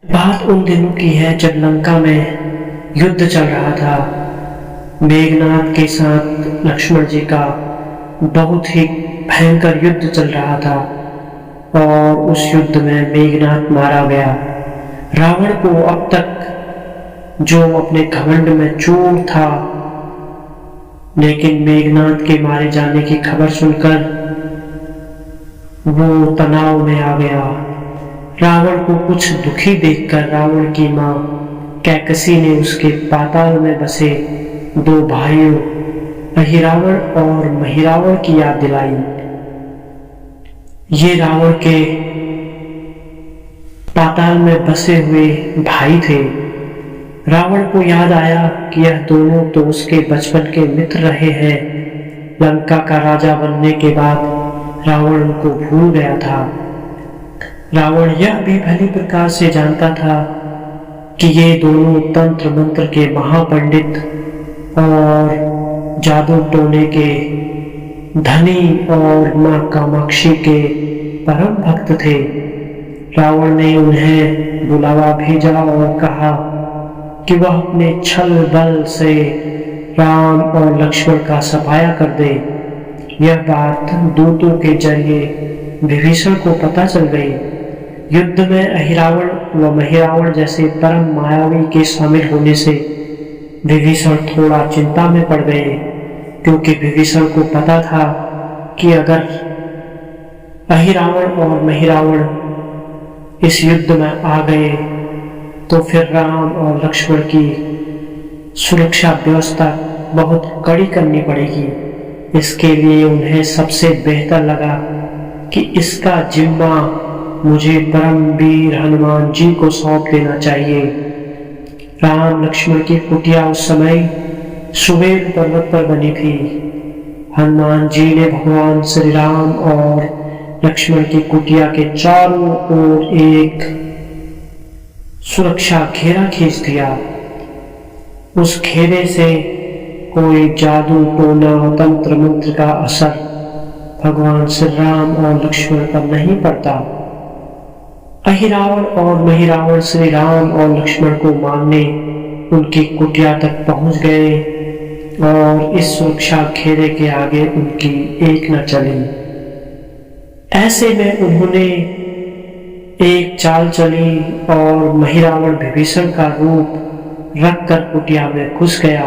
बात उन दिनों की है जब लंका में युद्ध चल रहा था। मेघनाद के साथ लक्ष्मण जी का बहुत ही भयंकर युद्ध चल रहा था और उस युद्ध में मेघनाद मारा गया। रावण को अब तक जो अपने घमंड में चूर था, लेकिन मेघनाद के मारे जाने की खबर सुनकर वो तनाव में आ गया। रावण को कुछ दुखी देखकर रावण की मां कैकसी ने उसके पाताल में बसे दो भाइयों अहिरावण और महिरावण की याद दिलाई। ये रावण के पाताल में बसे हुए भाई थे। रावण को याद आया कि यह दोनों तो उसके बचपन के मित्र रहे हैं। लंका का राजा बनने के बाद रावण उनको भूल गया था। रावण यह भी भली प्रकार से जानता था कि ये दोनों तंत्र मंत्र के महापंडित और जादू टोने के धनी और मां कामाक्षी के परम भक्त थे। रावण ने उन्हें बुलावा भेजा और कहा कि वह अपने छल बल से राम और लक्ष्मण का सफाया कर दे। यह बात दूतों के जरिए विभीषण को पता चल गई। युद्ध में अहिरावण व महिरावण जैसे परम मायावी के शामिल होने से विभीषण थोड़ा चिंता में पड़ गए, क्योंकि विभीषण को पता था कि अगर अहिरावण और महिरावण इस युद्ध में आ गए तो फिर राम और लक्ष्मण की सुरक्षा व्यवस्था बहुत कड़ी करनी पड़ेगी। इसके लिए उन्हें सबसे बेहतर लगा कि इसका जिम्मा मुझे परम वीर हनुमान जी को सौंप देना चाहिए। राम लक्ष्मण की कुटिया उस समय सुमेरु पर्वत पर बनी थी। हनुमान जी ने भगवान श्री राम और लक्ष्मण की कुटिया के चारों ओर एक सुरक्षा घेरा खींच दिया। उस घेरे से कोई जादू टोना तंत्र मंत्र का असर भगवान श्री राम और लक्ष्मण पर नहीं पड़ता। अहिरावण और महिरावण श्री राम और लक्ष्मण को मारने उनकी कुटिया तक पहुंच गए और इस सुरक्षा घेरे के आगे उनकी एक न चली। ऐसे में उन्होंने एक चाल चली और महिरावण विभीषण का रूप रखकर कुटिया में घुस गया।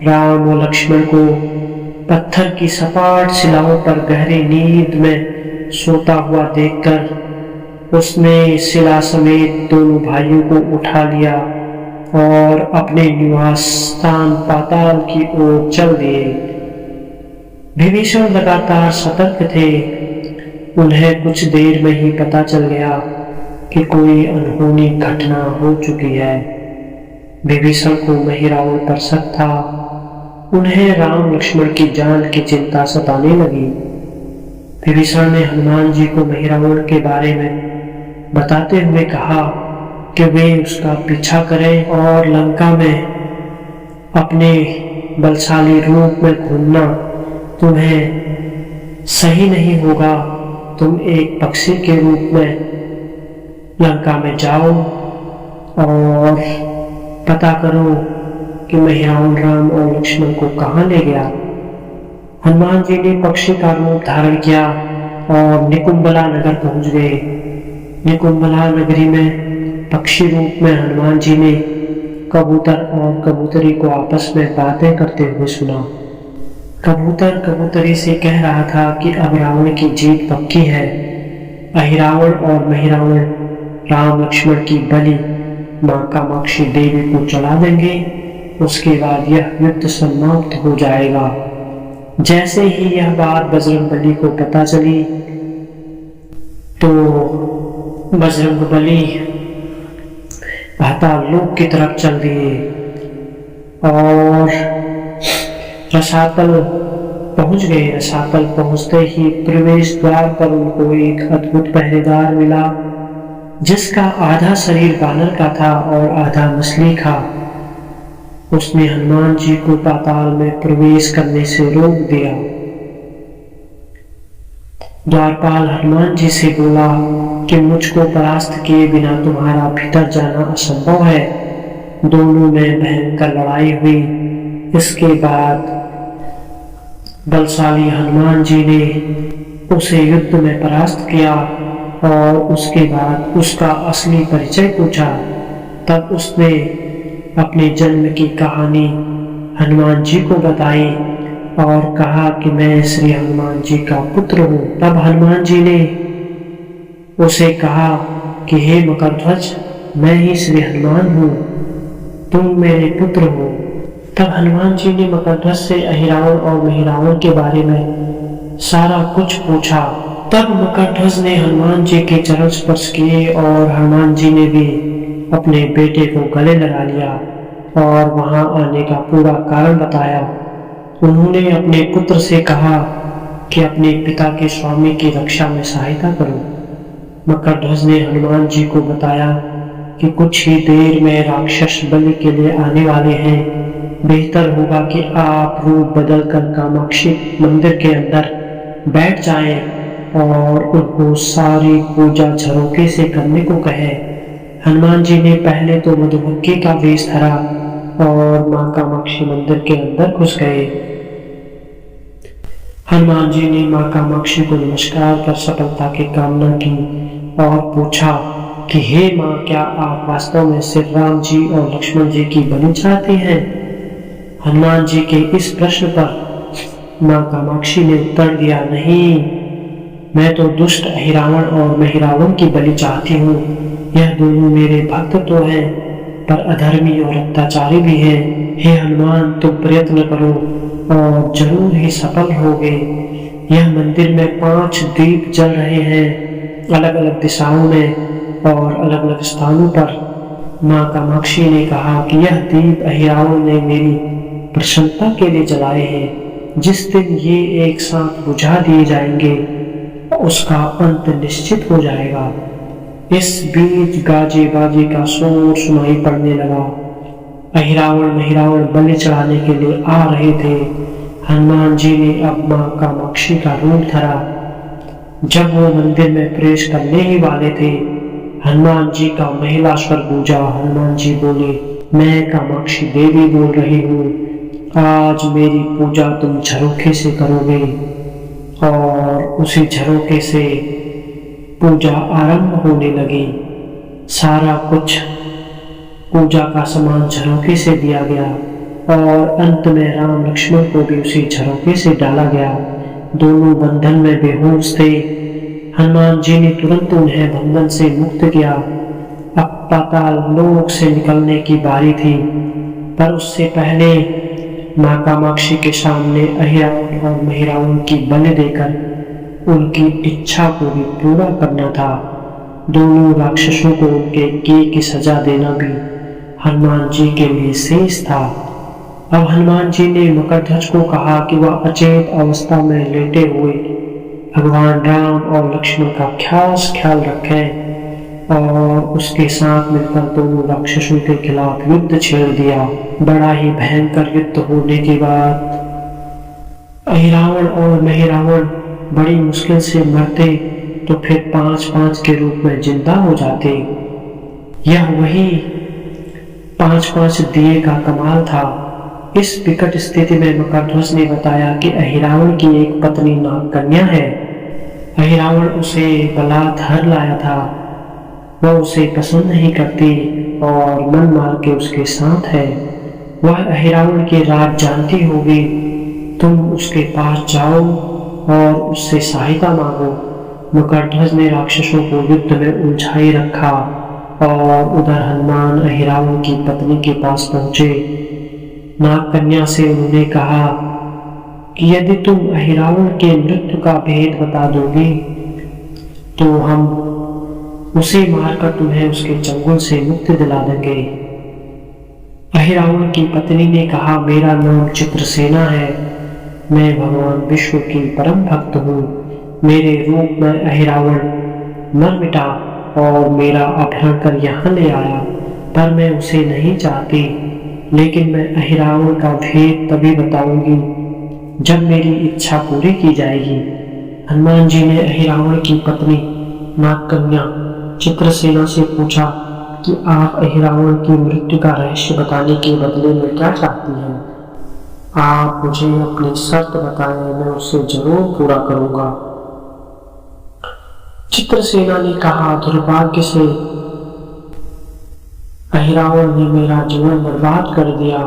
राम और लक्ष्मण को पत्थर की सपाट शिलाओं पर गहरी नींद में सोता हुआ देखकर उसने शिला समेत दोनों भाइयों को उठा लिया और अपने निवास स्थान पाताल की ओर चल दिए। विभीषण लगातार सतर्क थे। उन्हें कुछ देर में ही पता चल गया कि कोई अनहोनी घटना हो चुकी है। विभीषण को महिरावण पर शक था। उन्हें राम लक्ष्मण की जान की चिंता सताने लगी। विभीषण ने हनुमान जी को महिरावण के बारे में बताते हुए कहा कि वे उसका पीछा करें और लंका में अपने बलशाली रूप में घूमना तुम्हें सही नहीं होगा। तुम एक पक्षी के रूप में लंका में जाओ और पता करो कि महिरावण राम और लक्ष्मण को कहाँ ले गया। हनुमान जी ने पक्षी का रूप धारण किया और निकुंभला नगर पहुंच गए। निकुंभला नगरी में पक्षी रूप में हनुमान जी ने कबूतर और कबूतरी को आपस में बातें करते हुए सुना। कबूतर कबूतरी से कह रहा था कि अब रावण की जीत पक्की है। अहिरावण और महिरावण राम लक्ष्मण की बलि मां कामाक्षी देवी को चढ़ा देंगे। उसके बाद यह युद्ध समाप्त हो जाएगा। जैसे ही यह बात बजरंगबली को पता चली तो बजरंगबली पाताल लोक की तरफ चल दिए और रसातल पहुंच गए। रसातल पहुंचते ही प्रवेश द्वार पर उनको एक अद्भुत पहरेदार मिला, जिसका आधा शरीर बानर का था और आधा मछली का। उसने हनुमान जी को पाताल में प्रवेश करने से रोक दिया। द्वारपाल हनुमान जी से बोला कि मुझको परास्त किए बिना तुम्हारा भीतर जाना असंभव है। दोनों में भयंकर लड़ाई हुई। इसके बाद बलशाली हनुमान जी ने उसे युद्ध में परास्त किया और उसके बाद उसका असली परिचय पूछा। तब उसने अपने जन्म की कहानी हनुमान जी को बताई और कहा कि मैं श्री हनुमान जी का पुत्र हूँ। तब हनुमान जी ने उसे कहा कि हे मकरध्वज, मैं ही श्री हनुमान हूँ, तुम मेरे पुत्र हो। तब हनुमान जी ने मकरध्वज से अहिरावण और महिरावण के बारे में सारा कुछ पूछा। तब मकरध्वज ने हनुमान जी के चरण स्पर्श किए और हनुमान जी ने भी अपने बेटे को गले लगा लिया और वहां आने का पूरा कारण बताया। उन्होंने अपने पुत्र से कहा कि अपने पिता के स्वामी की रक्षा में सहायता करो। मकरध्वज ने हनुमान जी को बताया कि कुछ ही देर में राक्षस बलि के लिए आने वाले हैं। बेहतर होगा कि आप रूप बदलकर कामाक्षी मंदिर के अंदर बैठ जाएं और उनको सारी पूजा झरोके से करने को कहे। हनुमान जी ने पहले तो मधुमक्खी का वेश धरा और मां कामाक्षी मंदिर के अंदर घुस गए। हनुमान जी ने मां कामाक्षी को नमस्कार कर सफलता की कामना की और पूछा कि हे मां, क्या आप वास्तव में श्री राम जी और लक्ष्मण जी की बलि चाहती हैं? हनुमान जी के इस प्रश्न पर मां कामाक्षी ने उत्तर दिया, नहीं, मैं तो दुष्ट अहिरावण और महिरावण की बलि चाहती हूँ। यह दोनों मेरे भक्त तो हैं, पर अधर्मी और अत्याचारी भी हैं। हे हनुमान, तुम प्रयत्न करो और जरूर ही सफल होगे। यह मंदिर में 5 दीप जल रहे हैं, अलग अलग दिशाओं में और अलग अलग स्थानों पर। मां कामाक्षी ने कहा कि यह दीप अहिरावण ने मेरी प्रसन्नता के लिए जलाए हैं। जिस दिन ये एक साथ बुझा दिए जाएंगे उसका अंत निश्चित हो जाएगा। इस बीच गाजे बाजे का शोर सुनाई पड़ने लगा। अहिरावण महिरावण बलि चढ़ाने के लिए आ रहे थे। हनुमान जी ने अब मां कामाक्षी का रूप धरा। जब वो मंदिर में प्रवेश करने ही वाले थे, हनुमान जी का महिला स्वर गूंजा। हनुमान जी बोले, मैं कामाक्षी देवी बोल रही हूँ। आज मेरी पूजा तुम झरोखे से करोगे। और उसी झरोखे से पूजा आरंभ होने लगी। सारा कुछ पूजा का सामान झरोखे से दिया गया और अंत में राम लक्ष्मण को भी उसी झरोखे से डाला गया। दोनों बंधन में बेहोश थे। हनुमान जी ने तुरंत उन्हें बंधन से मुक्त किया। अब पाताल लोक से निकलने की बारी थी, पर उससे पहले मां कामाक्षी के सामने अहिरावण और महिरावण की बलि देकर उनकी इच्छा को भी पूरा करना था। दोनों राक्षसों को उनके किए की सजा देना भी हनुमान जी के लिए शेष था। अब हनुमान जी ने मकरध्वज को कहा कि वह अचेत अवस्था में लेटे हुए भगवान राम और लक्ष्मण का खास ख्याल रखें और उसके साथ मिलकर दोनों राक्षसों के खिलाफ युद्ध छेड़ दिया। बड़ा ही भयंकर युद्ध होने के बाद अहिरावण और महिरावण बड़ी मुश्किल से मरते तो फिर 5-5 के रूप में जिंदा हो जाते। यह वही 5-5 दिए का कमाल था। इस विकट स्थिति में मकरध्वज ने बताया कि अहिरावण की एक पत्नी नागकन्या है। अहिरावण उसे बलात् हर लाया था। वह उसे पसंद नहीं करती और मन मार के उसके साथ है। वह अहिरावण की राज जानती होगी। तुम उसके पास जाओ और उससे सहायता मांगो। मकरध्वज ने राक्षसों को युद्ध में उलझाई रखा और उधर हनुमान अहिरावण की पत्नी के पास पहुंचे। नागकन्या से उन्होंने कहा कि यदि तुम अहिरावण के मृत्यु का भेद बता दोगी तो हम उसे मारकर तुम्हें उसके चंगुल से मुक्ति दिला देंगे। अहिरावण की पत्नी ने कहा, मेरा नाम चित्रसेना है। मैं भगवान विष्णु की परम भक्त हूँ। मेरे रूप में अहिरावण मर मिटा और मेरा अपहरण कर यहाँ ले आया, पर मैं उसे नहीं चाहती। लेकिन मैं अहिरावण का भेद तभी बताऊंगी जब मेरी इच्छा पूरी की जाएगी। हनुमान जी ने अहिरावण की पत्नी नागकन्या चित्रसेना से पूछा कि आप अहिरावण की मृत्यु का रहस्य बताने के बदले में क्या चाहती हैं? आप मुझे अपनी शर्त बताएं, मैं उसे जरूर पूरा करूंगा। चित्रसेना ने कहा, दुर्भाग्य से अहिरावण ने मेरा जीवन बर्बाद कर दिया।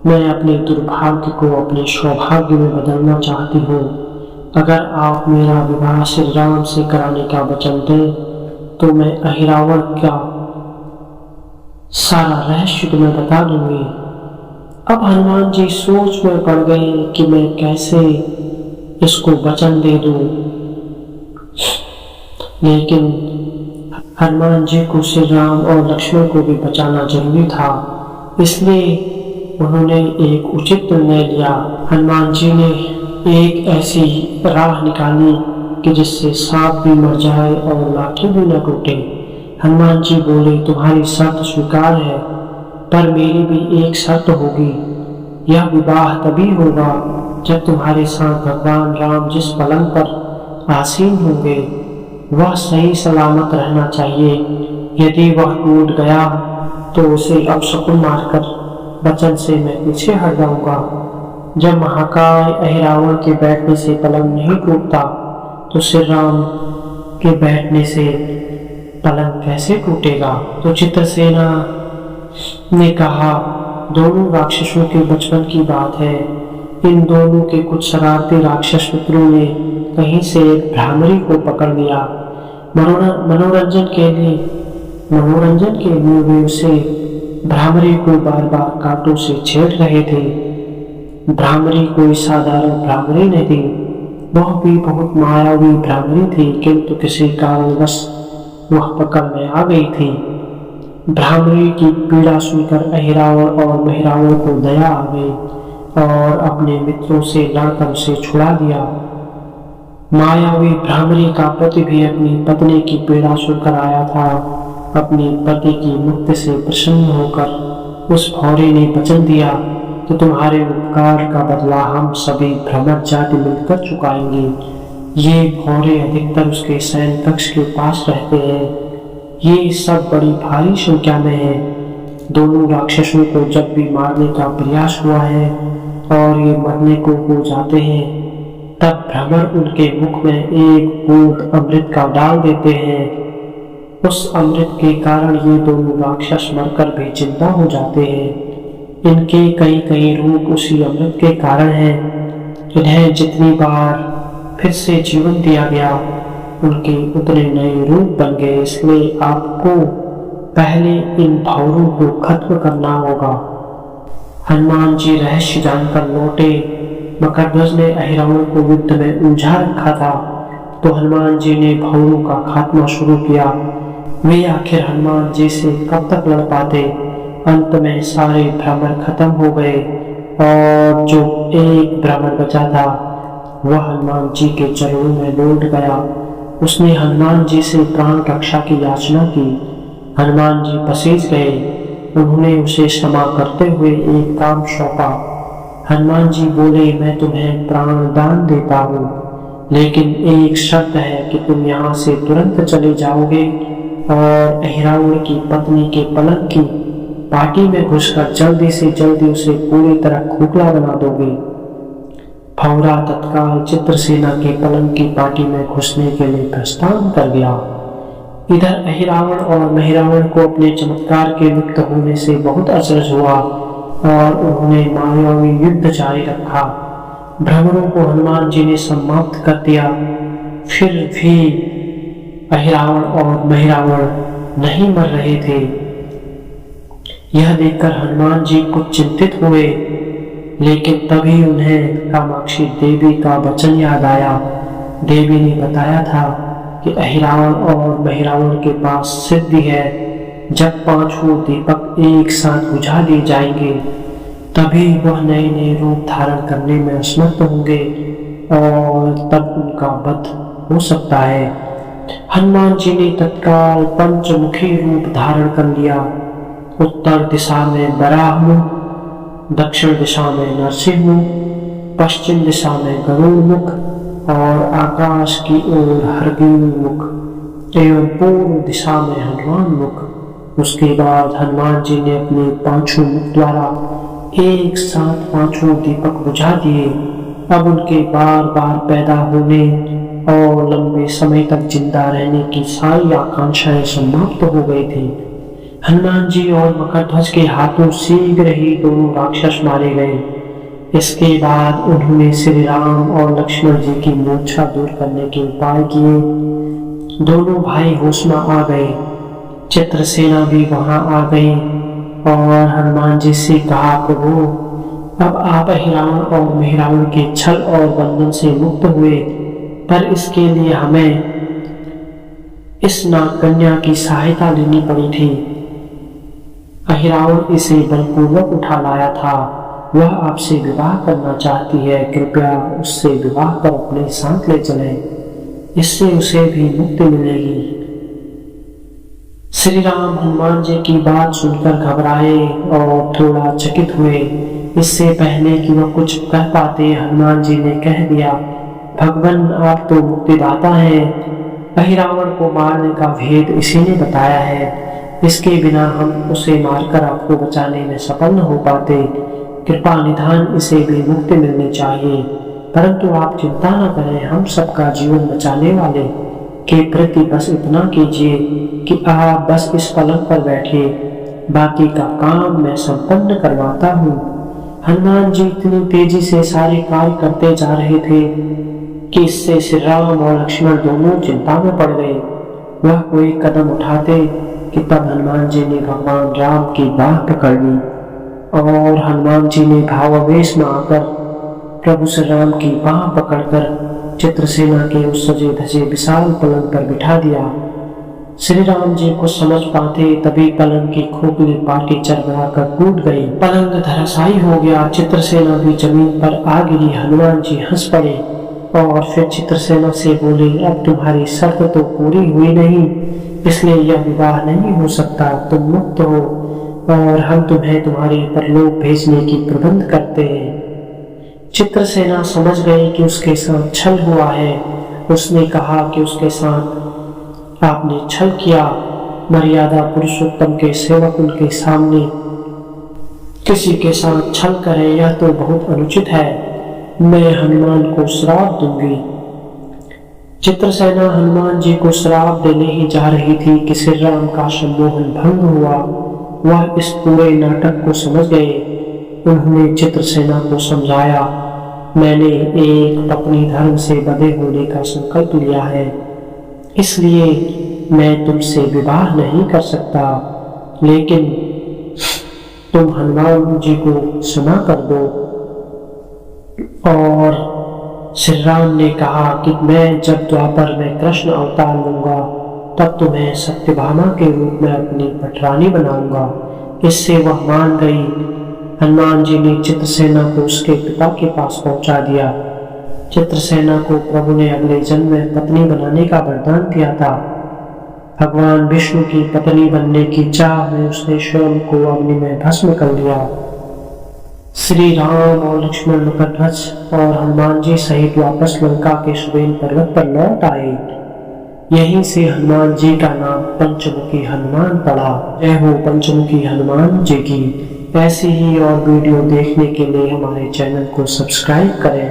मैं अपने दुर्भाग्य को अपने सौभाग्य में बदलना चाहती हूँ। अगर आप मेरा विवाह श्री राम से कराने का वचन दें तो मैं अहिरावण का सारा रहस्य तुम्हें बता दूंगी। अब हनुमान जी सोच में पड़ गए कि मैं कैसे इसको वचन दे दूं, लेकिन हनुमान जी को श्री राम और लक्ष्मण को भी बचाना जरूरी था, इसलिए उन्होंने एक उचित निर्णय लिया। हनुमान जी ने एक ऐसी राह निकाली कि जिससे सांप भी मर जाए और लाठी भी न टूटे। हनुमान जी बोले, तुम्हारी शर्त स्वीकार है, पर मेरी भी एक शर्त होगी। यह विवाह तभी होगा जब तुम्हारे साथ भगवान राम जिस पलंग पर आसीन होंगे वह सही सलामत रहना चाहिए। यदि वह टूट गया तो उसे अपशकुन मारकर वचन से मैं पीछे हट जाऊंगा। जब महाकाय अहिरावण के बैठने से पलंग नहीं टूटता तो श्री राम के बैठने से पलंग कैसे टूटेगा? तो चित्रसेना ने कहा, दोनों राक्षसों के बचपन की बात है। इन दोनों के कुछ शरारती राक्षस मित्रों ने कहीं से एक भ्रामरी को पकड़ लिया। मनोरंजन के लिए वे उसे भ्रामरी को बार बार कांटों से छेड़ रहे थे। भ्रामरी कोई साधारण भ्रामरी नहीं थी, वह भी बहुत मायावी भ्रामरी थी, किंतु किसी कारणवश वह पकड़ में आ गई थी। भ्रामरी की पीड़ा सुनकर अहिरावण और महिरावण को दया आ गई और अपने मित्रों से लड़कर उसे छुड़ा दिया। मायावी भ्रामरी का पति भी अपनी पत्नी की पीड़ा सुनकर आया था। अपने पति की मुक्ति से प्रसन्न होकर उस भौरे ने वचन दिया कि तुम्हारे उपकार का बदला हम सभी भ्रमर जाति मिलकर चुकाएंगे। ये भौरे अधिकतर उसके सैन्य कक्ष के पास रहते हैं। ये सब बड़ी भारी संख्या में है। दोनों राक्षसों को जब भी मारने का प्रयास हुआ है और ये मरने को हो जाते हैं, तब भ्रमर उनके मुख में एक बूंद अमृत का डाल देते हैं। उस अमृत के कारण ये दोनों राक्षस मरकर भी जिंदा हो जाते हैं। इनके कई कई रूप उसी अमृत के कारण हैं। इन्हें जितनी बार फिर से जीवन दिया गया उनके उतने नए रूप बन गए। इसलिए आपको पहले इन भौरों को खत्म करना होगा। हनुमान जी रहस्य जानकर लौटे। मकरध्वज ने अहिरावण को युद्ध में उलझा रखा था, तो हनुमान जी ने भौरों का खात्मा शुरू किया। वे आखिर हनुमान जी से कब तक लड़ पाते? अंत में सारे भ्रमर खत्म हो गए और जो एक भ्रमर बचा था वह हनुमान जी के चरणों में लौट गया। उसने हनुमान जी से प्राण रक्षा की याचना की। हनुमान जी पसीज गए। उन्होंने उसे क्षमा करते हुए एक काम सौंपा। हनुमान जी बोले, मैं तुम्हें प्राण दान देता हूँ, लेकिन एक शर्त है कि तुम यहाँ से तुरंत चले जाओगे और अहिरावण की पत्नी के पलंग की पार्टी में घुसकर जल्दी से जल्दी उसे पूरी तरह खोखला बना दोगे। भौरा तत्काल चित्रसेना के पलंग की पार्टी में घुसने के लिए प्रस्थान कर गया। इधर अहिरावण और महिरावण को अपने चमत्कार के लिप्त होने से बहुत अचरज हुआ और उन्होंने मायावी युद्ध जारी रखा। भ्रमरों को हनुमान जी ने समाप्त कर दिया। फिर भी अहिरावण और महिरावण नहीं मर रहे थे। यह देखकर हनुमान जी कुछ चिंतित हुए, लेकिन तभी उन्हें कामाक्षी देवी का वचन याद आया। देवी ने बताया था कि अहिरावण और महिरावण के पास सिद्धि है, जब पांचों दीपक एक साथ बुझा दिए जाएंगे तभी वह नए नए रूप धारण करने में असमर्थ होंगे और तब उनका वध हो सकता है। हनुमान जी ने तत्काल पंचमुखी रूप धारण कर लिया। उत्तर दिशा में वराह मुख, दक्षिण दिशा में नरसिंह मुख, पश्चिम दिशा में गरुड़ मुख और आकाश की ओर हरगीमुख एवं पूर्व दिशा में हनुमान मुख। उसके बाद हनुमान जी ने अपने पांचों मुख द्वारा एक साथ पांचों दीपक बुझा दिए। अब उनके बार बार पैदा होने और लंबे समय तक जिंदा रहने की सारी आकांक्षाएं समाप्त हो गई थी। हनुमान जी और मकरध्वज के हाथों शीघ्र ही दोनों राक्षस मारे गए। इसके बाद उन्होंने श्री राम और लक्ष्मण जी की मूर्छा दूर करने के उपाय किए। दोनों भाई होश में आ गए। चित्रसेना भी वहां आ गई और हनुमान जी से कहा, प्रभु अब आप हिरावण और मेहरावण के छल और बंधन से मुक्त हुए, पर इसके लिए हमें इस नागकन्या की सहायता लेनी पड़ी थी। अहिरावण इसे बलपूर्वक उठा लाया था। वह आपसे विवाह करना चाहती है, कृपया उससे विवाह कर अपने साथ ले चलें, इससे उसे भी मुक्ति मिलेगी। श्री राम हनुमान जी की बात सुनकर घबराए और थोड़ा चकित हुए। इससे पहले कि वह कुछ कह पाते, हनुमान जी ने कह दिया, भगवान आप तो मुक्तिदाता हैं। अहिरावण को मारने का भेद इसी ने बताया है। इसके बिना हम उसे मारकर आपको बचाने में सफल न हो पाते। कृपा निधान इसे भी मुक्ति मिलनी चाहिए, परंतु आप चिंता न करें, हम सबका जीवन बचाने वाले के प्रति बस इतना कीजिए कि आप बस इस पलंग पर बैठिए, बाकी का काम मैं संपन्न करवाता हूँ। हनुमान जी इतनी तेजी से सारे कार्य करते जा रहे थे कि इससे श्री राम और लक्ष्मण दोनों चिंता में पड़ गए। वह कोई कदम उठाते कि तब हनुमान जी ने भगवान राम की बाह पकड़ ली और हनुमान जी ने भावावेश में आकर प्रभु श्री राम की बाह पकड़कर चित्रसेना के उस सजे धजे विशाल पलंग पर बिठा दिया। श्री राम जी को समझ पाते तभी पलंग की खोखली पाटी चरमराकर टूट गई। पलंग धराशायी हो गया। चित्रसेना भी जमीन पर आ गिरी। हनुमान जी हंस पड़े और फिर चित्रसेना से बोले, अब तुम्हारी शर्त तो पूरी हुई नहीं, इसलिए यह विवाह नहीं हो सकता। तुम मुक्त हो और हम तुम्हें तुम्हारे परलोक भेजने की प्रबंध करते हैं। चित्रसेना समझ गई कि उसके साथ छल हुआ है। उसने कहा कि उसके साथ आपने छल किया। मर्यादा पुरुषोत्तम के सेवक उनके सामने किसी के साथ छल करे, यह तो बहुत अनुचित है। मैं हनुमान को श्राप दूंगी। चित्रसेना हनुमान जी को श्राप देने ही जा रही थी कि श्री राम का सम्मोहन भंग हुआ। वह इस पूरे नाटक को समझ गए। उन्होंने चित्रसेना को समझाया, मैंने एक पत्नी धर्म से बंधे होने का संकल्प लिया है, इसलिए मैं तुमसे विवाह नहीं कर सकता, लेकिन तुम हनुमान जी को क्षमा कर दो। और श्री राम ने कहा कि मैं जब द्वापर में कृष्ण अवतार लूंगा तब तुम्हें सत्यभामा के रूप में अपनी पटरानी बनाऊंगा। इससे वह मान गई। हनुमान जी ने चित्रसेना को उसके पिता के पास पहुंचा दिया। चित्रसेना को प्रभु ने अगले जन्म में पत्नी बनाने का वरदान दिया था। भगवान विष्णु की पत्नी बनने की चाह में उसने स्वयं को अग्नि में भस्म कर लिया। श्री राम और लक्ष्मण मकरध्वज और हनुमान जी सहित वापस लंका के सुबेन पर्वत पर लौट आए। यहीं से हनुमान जी का नाम पंचमुखी हनुमान पड़ा। जय हो पंचमुखी हनुमान जी की। ऐसी ही और वीडियो देखने के लिए हमारे चैनल को सब्सक्राइब करें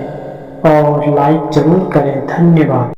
और लाइक जरूर करें। धन्यवाद।